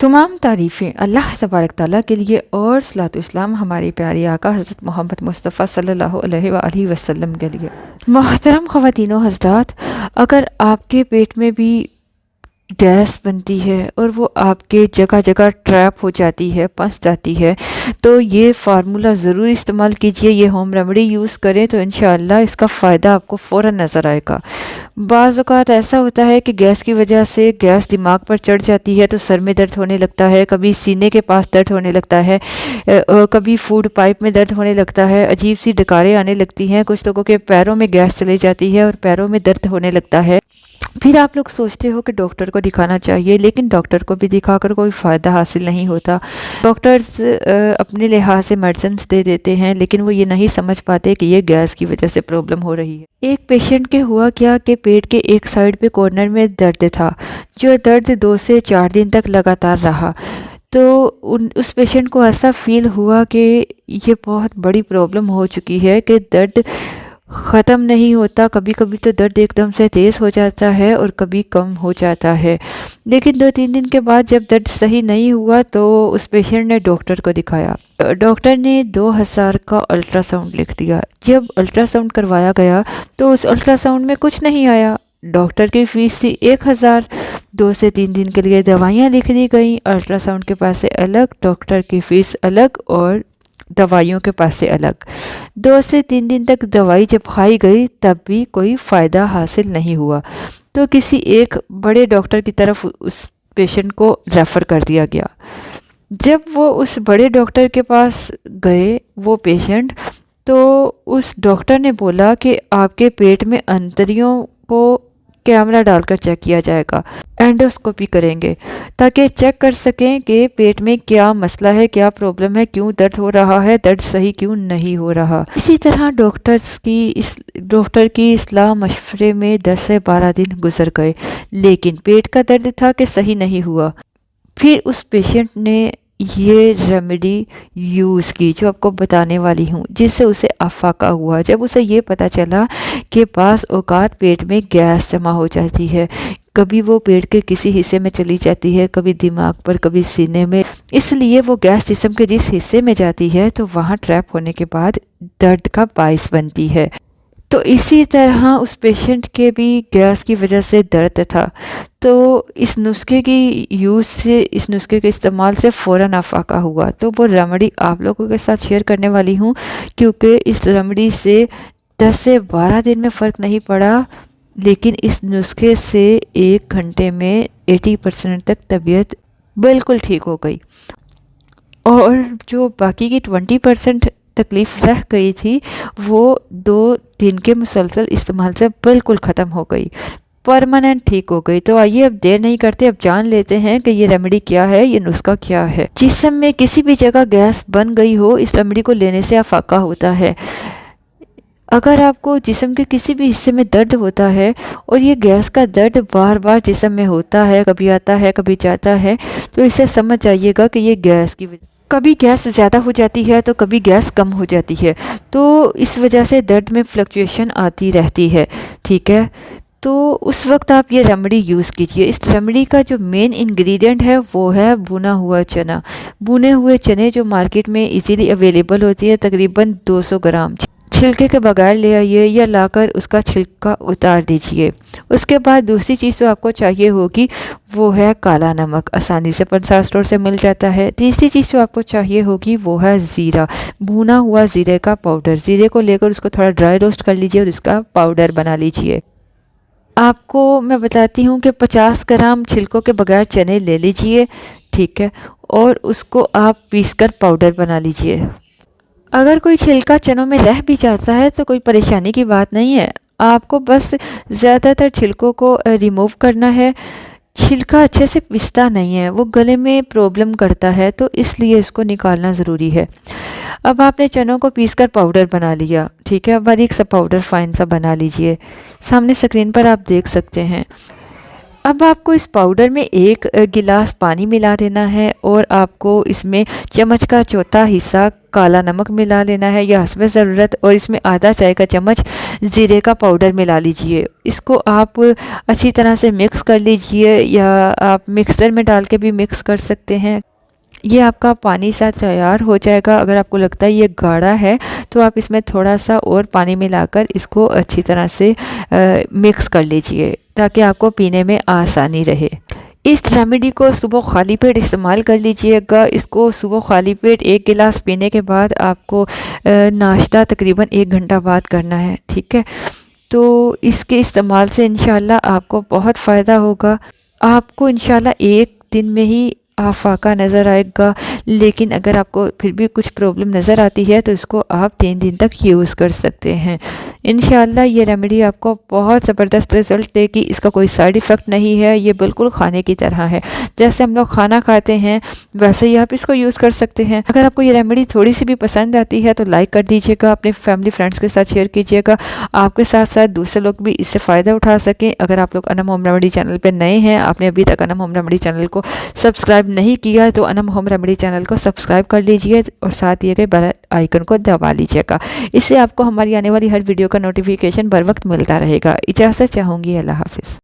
तमाम तारीफ़ें अल्लाह तबारक ताला के लिए और सलातो इस्लाम हमारे प्यारे आका हज़रत मोहम्मद मुस्तफ़ा सल्लल्लाहु अलैहि वसल्लम के लिए। मोहतरम ख़वातीनो हज़रात, अगर आपके पेट में भी गैस बनती है और वो आपके जगह जगह ट्रैप हो जाती है, फंस जाती है, तो ये फार्मूला ज़रूर इस्तेमाल कीजिए। ये होम रेमेडी यूज़ करें तो इंशाअल्लाह इसका फ़ायदा आपको फ़ौरन नज़र आएगा। बाज़ औक़ात ऐसा होता है कि गैस की वजह से गैस दिमाग पर चढ़ जाती है तो सर में दर्द होने लगता है, कभी सीने के पास दर्द होने लगता है, कभी फूड पाइप में दर्द होने लगता है, अजीब सी डकारें आने लगती हैं, कुछ लोगों के पैरों में गैस चली जाती है और पैरों में दर्द होने लगता है। फिर आप लोग सोचते हो कि डॉक्टर को दिखाना चाहिए, लेकिन डॉक्टर को भी दिखाकर कोई फ़ायदा हासिल नहीं होता। डॉक्टर्स अपने लिहाज से मेडिसिन्स दे देते हैं, लेकिन वो ये नहीं समझ पाते कि ये गैस की वजह से प्रॉब्लम हो रही है। एक पेशेंट के हुआ क्या कि पेट के एक साइड पे कॉर्नर में दर्द था, जो दर्द 2 से 4 दिन तक लगातार रहा। तो उस पेशेंट को ऐसा फ़ील हुआ कि ये बहुत बड़ी प्रॉब्लम हो चुकी है कि दर्द ख़त्म नहीं होता। कभी कभी तो दर्द एकदम से तेज़ हो जाता है और कभी कम हो जाता है। लेकिन 2-3 दिन के बाद जब दर्द सही नहीं हुआ तो उस पेशेंट ने डॉक्टर को दिखाया। डॉक्टर ने 2000 का अल्ट्रासाउंड लिख दिया। जब अल्ट्रासाउंड करवाया गया तो उस अल्ट्रासाउंड में कुछ नहीं आया। डॉक्टर की फ़ीस थी 1000। 2 से 3 दिन के लिए दवाइयाँ लिख दी गई। अल्ट्रासाउंड के पैसे अलग, डॉक्टर की फ़ीस अलग और दवाइयों के पास से अलग। 2 से 3 दिन तक दवाई जब खाई गई तब भी कोई फ़ायदा हासिल नहीं हुआ, तो किसी एक बड़े डॉक्टर की तरफ उस पेशेंट को रेफ़र कर दिया गया। जब वो उस बड़े डॉक्टर के पास गए वो पेशेंट, तो उस डॉक्टर ने बोला कि आपके पेट में अंतड़ियों को कैमरा डालकर चेक किया जाएगा, एंडोस्कोपी करेंगे ताकि चेक कर सकें कि पेट में क्या मसला है, क्या प्रॉब्लम है, क्यों दर्द हो रहा है, दर्द सही क्यों नहीं हो रहा। इसी तरह डॉक्टर की इस्लाह मशवरे में 10 से 12 दिन गुजर गए, लेकिन पेट का दर्द था कि सही नहीं हुआ। फिर उस पेशेंट ने ये रेमेडी यूज़ की जो आपको बताने वाली हूँ, जिससे उसे अफाका हुआ। जब उसे ये पता चला कि बाज़ औक़ात पेट में गैस जमा हो जाती है, कभी वो पेट के किसी हिस्से में चली जाती है, कभी दिमाग पर, कभी सीने में, इसलिए वो गैस जिस्म के जिस हिस्से में जाती है तो वहाँ ट्रैप होने के बाद दर्द का बाइस बनती है। तो इसी तरह उस पेशेंट के भी गैस की वजह से दर्द था। तो इस नुस्खे इस नुस्खे के इस्तेमाल से फ़ौरन अफाका हुआ। तो वो रेमेडी आप लोगों के साथ शेयर करने वाली हूँ, क्योंकि इस रेमेडी से 10 से 12 दिन में फ़र्क नहीं पड़ा, लेकिन इस नुस्खे से 1 घंटे में 80% तक तबीयत बिल्कुल ठीक हो गई और जो बाकी की 20% तकलीफ़ रह गई थी वो 2 दिन के मुसलसल इस्तेमाल से बिल्कुल ख़त्म हो गई, परमानेंट ठीक हो गई। तो आइए अब देर नहीं करते, अब जान लेते हैं कि ये रेमेडी क्या है, ये नुस्खा क्या है। जिस्म में किसी भी जगह गैस बन गई हो, इस रेमेडी को लेने से अफाका होता है। अगर आपको जिस्म के किसी भी हिस्से में दर्द होता है और ये गैस का दर्द बार बार जिस्म में होता है, कभी आता है कभी जाता है, तो इसे समझ जाइएगा कि ये गैस की कभी गैस ज़्यादा हो जाती है तो कभी गैस कम हो जाती है, तो इस वजह से दर्द में फ्लक्चुएशन आती रहती है। ठीक है, तो उस वक्त आप ये रेमेडी यूज़ कीजिए। इस रेमेडी का जो मेन इंग्रेडिएंट है वो है भुना हुआ चना। भुने हुए चने जो मार्केट में इजीली अवेलेबल होती है, तकरीबन 200 ग्राम। छिलके के बगैर ले आइए या लाकर उसका छिलका उतार दीजिए। उसके बाद दूसरी चीज़ जो आपको चाहिए होगी वो है काला नमक, आसानी से पंसार स्टोर से मिल जाता है। तीसरी चीज़ जो आपको चाहिए होगी वो है ज़ीरा, भुना हुआ ज़ीरे का पाउडर। ज़ीरे को लेकर उसको थोड़ा ड्राई रोस्ट कर लीजिए और इसका पाउडर बना लीजिए। आपको मैं बताती हूँ कि 50 ग्राम छिलकों के बगैर चने ले लीजिए, ठीक है, और उसको आप पीसकर पाउडर बना लीजिए। अगर कोई छिलका चनों में रह भी जाता है तो कोई परेशानी की बात नहीं है, आपको बस ज़्यादातर छिलकों को रिमूव करना है। छिलका अच्छे से पिसता नहीं है, वो गले में प्रॉब्लम करता है, तो इसलिए इसको निकालना ज़रूरी है। अब आपने चनों को पीसकर पाउडर बना लिया, ठीक है, बारीक सा पाउडर फाइन सा बना लीजिए। सामने स्क्रीन पर आप देख सकते हैं। अब आपको इस पाउडर में एक गिलास पानी मिला देना है और आपको इसमें चम्मच का चौथा हिस्सा काला नमक मिला लेना है या हस्ब ज़रूरत, और इसमें आधा चाय का चम्मच ज़ीरे का पाउडर मिला लीजिए। इसको आप अच्छी तरह से मिक्स कर लीजिए या आप मिक्सर में डाल के भी मिक्स कर सकते हैं। ये आपका पानी सा तैयार हो जाएगा। अगर आपको लगता है ये गाढ़ा है तो आप इसमें थोड़ा सा और पानी मिलाकर इसको अच्छी तरह से मिक्स कर लीजिए ताकि आपको पीने में आसानी रहे। इस रेमेडी को सुबह खाली पेट इस्तेमाल कर लीजिएगा। इसको सुबह खाली पेट एक गिलास पीने के बाद आपको नाश्ता तकरीबन 1 घंटा बाद करना है, ठीक है। तो इसके इस्तेमाल से इंशाल्लाह आपको बहुत फ़ायदा होगा। आपको इंशाल्लाह 1 दिन में ही आफाका नज़र आएगा, लेकिन अगर आपको फिर भी कुछ प्रॉब्लम नज़र आती है तो इसको आप 3 दिन तक यूज़ कर सकते हैं। इंशाल्लाह ये रेमेडी आपको बहुत ज़बरदस्त रिज़ल्ट देगी। इसका कोई साइड इफ़ेक्ट नहीं है, ये बिल्कुल खाने की तरह है। जैसे हम लोग खाना खाते हैं वैसे ही आप इसको यूज़ कर सकते हैं। अगर आपको ये रेमेडी थोड़ी सी भी पसंद आती है तो लाइक कर दीजिएगा, अपने फैमिली फ्रेंड्स के साथ शेयर कीजिएगा, आपके साथ साथ दूसरे लोग भी इससे फ़ायदा उठा सकें। अगर आप लोग अनम होम रेमेडी चैनल पर नए हैं, आपने अभी तक अनम होम रेमेडी चैनल को सब्सक्राइब नहीं किया तो अनम होम रेमेडी चैनल को सब्सक्राइब कर लीजिए और साथ दिए गए बेल आइकन को दबा लीजिएगा। इससे आपको हमारी आने वाली हर वीडियो का नोटिफिकेशन बर वक्त मिलता रहेगा। इजाज़त चाहूँगी, अल्लाह हाफ़िज़।